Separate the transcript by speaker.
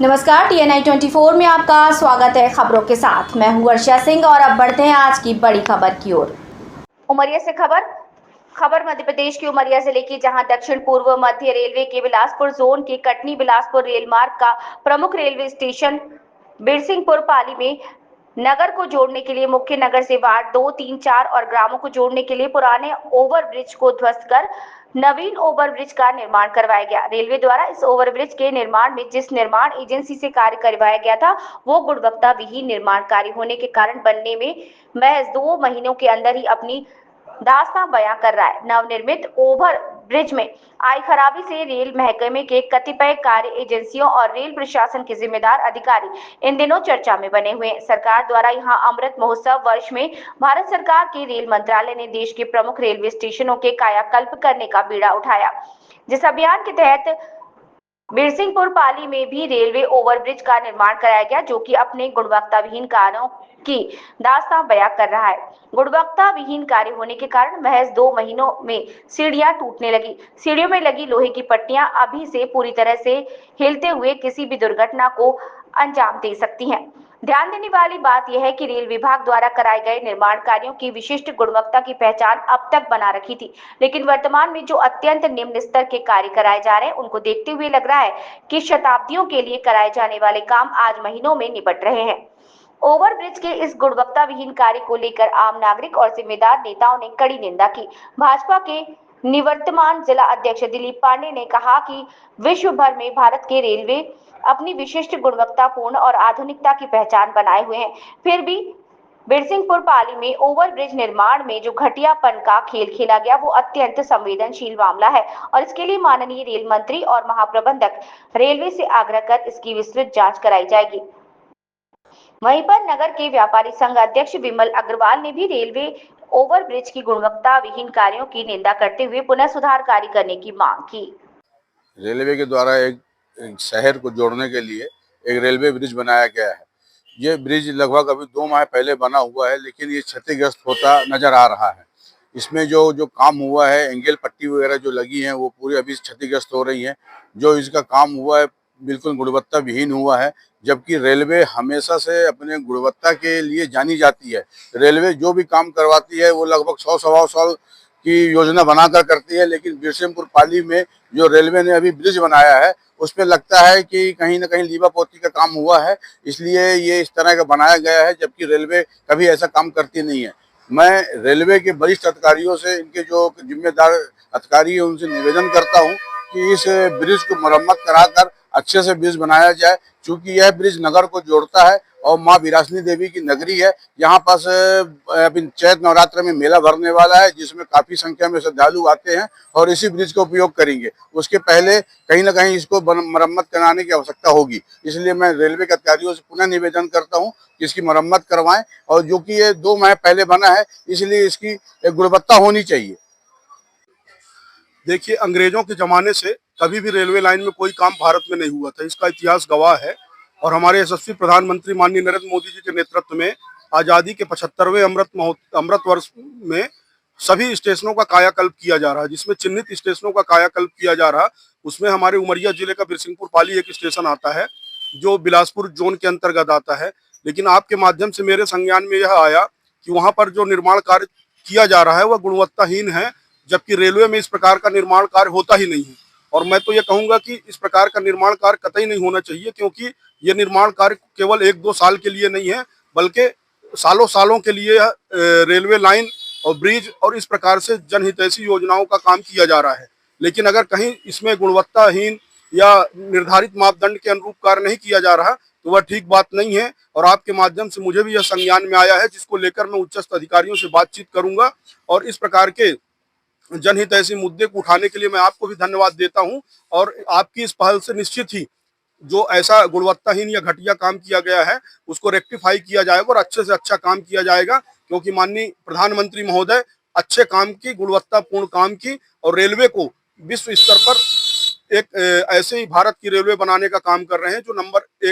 Speaker 1: नमस्कार, TNI 24 में आपका स्वागत है। खबरों के साथ मैं हूं वर्षा सिंह और अब बढ़ते हैं आज की बड़ी खबर की ओर। उमरिया से खबर मध्य प्रदेश के उमरिया जिले की, जहां दक्षिण पूर्व मध्य रेलवे के बिलासपुर जोन के कटनी बिलासपुर रेल मार्ग का प्रमुख रेलवे स्टेशन बिरसिंहपुर पाली में नगर को जोड़ने के लिए मुख्य नगर से वार्ड 2, 3, 4 और ग्रामों को जोड़ने के लिए पुराने ओवरब्रिज को ध्वस्त कर नवीन ओवरब्रिज का निर्माण करवाया गया। रेलवे द्वारा इस ओवरब्रिज के निर्माण में जिस निर्माण एजेंसी से कार्य करवाया गया था, वो गुणवत्ता विहीन निर्माण कार्य होने के कारण बनने में महज 2 महीनों के अंदर ही अपनी दास्तां बयां कर रहा है। नवनिर्मित ओवर ब्रिज में आई खराबी से रेल महकमे के कतिपय कार्य एजेंसियों और रेल प्रशासन के जिम्मेदार अधिकारी इन दिनों चर्चा में बने हुए हैं। सरकार द्वारा यहां अमृत महोत्सव वर्ष में भारत सरकार के रेल मंत्रालय ने देश के प्रमुख रेलवे स्टेशनों के कायाकल्प करने का बीड़ा उठाया, जिस अभियान के तहत बिरसिंहपुर पाली में भी रेलवे ओवरब्रिज का निर्माण कराया गया, जो कि अपने गुणवत्ता विहीन कार्यों की दास्तां बयां कर रहा है। गुणवत्ता विहीन कार्य होने के कारण महज 2 महीनों में सीढ़ियां टूटने लगी। सीढ़ियों में लगी लोहे की पट्टियां अभी से पूरी तरह से हिलते हुए किसी भी दुर्घटना को अंजाम दे सकती हैं। ध्यान देने वाली बात यह है कि रेल विभाग द्वारा कराए गए निर्माण कार्यों की विशिष्ट गुणवत्ता की पहचान अब तक बना रखी थी, लेकिन वर्तमान में जो अत्यंत निम्न स्तर के कार्य कराए जा रहे हैं, उनको देखते हुए लग रहा है कि शताब्दियों के लिए कराए जाने वाले काम आज महीनों में निपट रहे हैं। ओवरब्रिज के इस गुणवत्ता विहीन कार्य को लेकर आम नागरिक और जिम्मेदार नेताओं ने कड़ी निंदा की। भाजपा के निवर्तमान जिला अध्यक्ष दिलीप पांडे ने कहा कि विश्व भर में भारत के रेलवे अपनी विशिष्ट गुणवत्तापूर्ण और आधुनिकता की पहचान बनाए हुए हैं, फिर भी बिरसिंहपुर पाली में ओवरब्रिज निर्माण में जो घटियापन का खेल खेला गया, वो अत्यंत संवेदनशील मामला है और इसके लिए माननीय रेल मंत्री और महाप्रबंधक रेलवे से आग्रह कर इसकी विस्तृत जांच कराई जाएगी। वहीं पर नगर के व्यापारी संघ अध्यक्ष विमल अग्रवाल ने भी रेलवे ओवरब्रिज की गुणवत्ता विहीन कार्यों की निंदा करते हुए पुनः सुधार कार्य करने की मांग की।
Speaker 2: रेलवे के द्वारा एक शहर को जोड़ने के लिए एक रेलवे ब्रिज बनाया गया है। ये ब्रिज लगभग अभी 2 माह पहले बना हुआ है, लेकिन ये क्षतिग्रस्त होता नजर आ रहा है। इसमें जो काम हुआ है, एंगल पट्टी वगैरह जो लगी हैं, वो पूरी अभी क्षतिग्रस्त हो रही हैं। जो इसका काम हुआ है, बिल्कुल गुणवत्ता विहीन हुआ है, जबकि रेलवे हमेशा से अपने गुणवत्ता के लिए जानी जाती है। रेलवे जो भी काम करवाती है, वो लगभग 100 सवा साल की योजना बनाकर करती है, लेकिन बिरसिंहपुर पाली में जो रेलवे ने अभी ब्रिज बनाया है, उसमें लगता है कि कहीं ना कहीं लीवापोती का काम हुआ है, इसलिए ये इस तरह का बनाया गया है, जबकि रेलवे कभी ऐसा काम करती नहीं है। मैं रेलवे के वरिष्ठ अधिकारियों से, इनके जो जिम्मेदार अधिकारी हैं, उनसे निवेदन करता हूं कि इस ब्रिज को मरम्मत कराकर अच्छे से ब्रिज बनाया जाए, क्योंकि यह ब्रिज नगर को जोड़ता है और माँ विरासनी देवी की नगरी है। यहाँ पास अभी चैत नवरात्र में मेला भरने वाला है, जिसमें काफी संख्या में श्रद्धालु आते हैं और इसी ब्रिज का उपयोग करेंगे। उसके पहले कहीं ना कहीं इसको मरम्मत कराने की आवश्यकता होगी, इसलिए मैं रेलवे के अधिकारियों से पुनः निवेदन करता हूँ कि इसकी मरम्मत करवाएं। और जो कि ये 2 माह पहले बना है, इसलिए इसकी एक गुणवत्ता होनी चाहिए।
Speaker 3: देखिए, अंग्रेजों के ज़माने से कभी भी रेलवे लाइन में कोई काम भारत में नहीं हुआ था, इसका इतिहास गवाह है। और हमारे यशस्वी प्रधानमंत्री माननीय नरेंद्र मोदी जी के नेतृत्व में आज़ादी के 75वें अमृत वर्ष में सभी स्टेशनों का कायाकल्प किया जा रहा है। जिसमें चिन्हित स्टेशनों का कायाकल्प किया जा रहा है, उसमें हमारे उमरिया जिले का बिरसिंहपुर पाली एक स्टेशन आता है, जो बिलासपुर जोन के अंतर्गत आता है। लेकिन आपके माध्यम से मेरे संज्ञान में यह आया कि वहाँ पर जो निर्माण कार्य किया जा रहा है, वह गुणवत्ताहीन है, जबकि रेलवे में इस प्रकार का निर्माण कार्य होता ही नहीं है। और मैं तो ये कहूंगा कि इस प्रकार का निर्माण कार्य कतई नहीं होना चाहिए, क्योंकि ये निर्माण कार्य केवल 1-2 साल के लिए नहीं है, बल्कि सालों सालों के लिए रेलवे लाइन और ब्रिज और इस प्रकार से जनहितैषी योजनाओं का काम किया जा रहा है। लेकिन अगर कहीं इसमें गुणवत्ताहीन या निर्धारित मापदंड के अनुरूप कार्य नहीं किया जा रहा, तो वह ठीक बात नहीं है। और आपके माध्यम से मुझे भी यह संज्ञान में आया है, जिसको लेकर मैं उच्चस्थ अधिकारियों से बातचीत करूंगा। और इस प्रकार के जनहित ऐसे मुद्दे को उठाने के लिए मैं आपको भी धन्यवाद देता हूं। और आपकी इस पहल से निश्चित ही जो ऐसा गुणवत्ताहीन या घटिया काम किया गया है, उसको रेक्टिफाई किया जाएगा और अच्छे से अच्छा काम किया जाएगा, क्योंकि माननीय प्रधानमंत्री महोदय अच्छे काम की, गुणवत्तापूर्ण काम की और रेलवे को विश्व स्तर पर एक ऐसे ही भारत की रेलवे बनाने का काम कर रहे हैं जो नंबर 1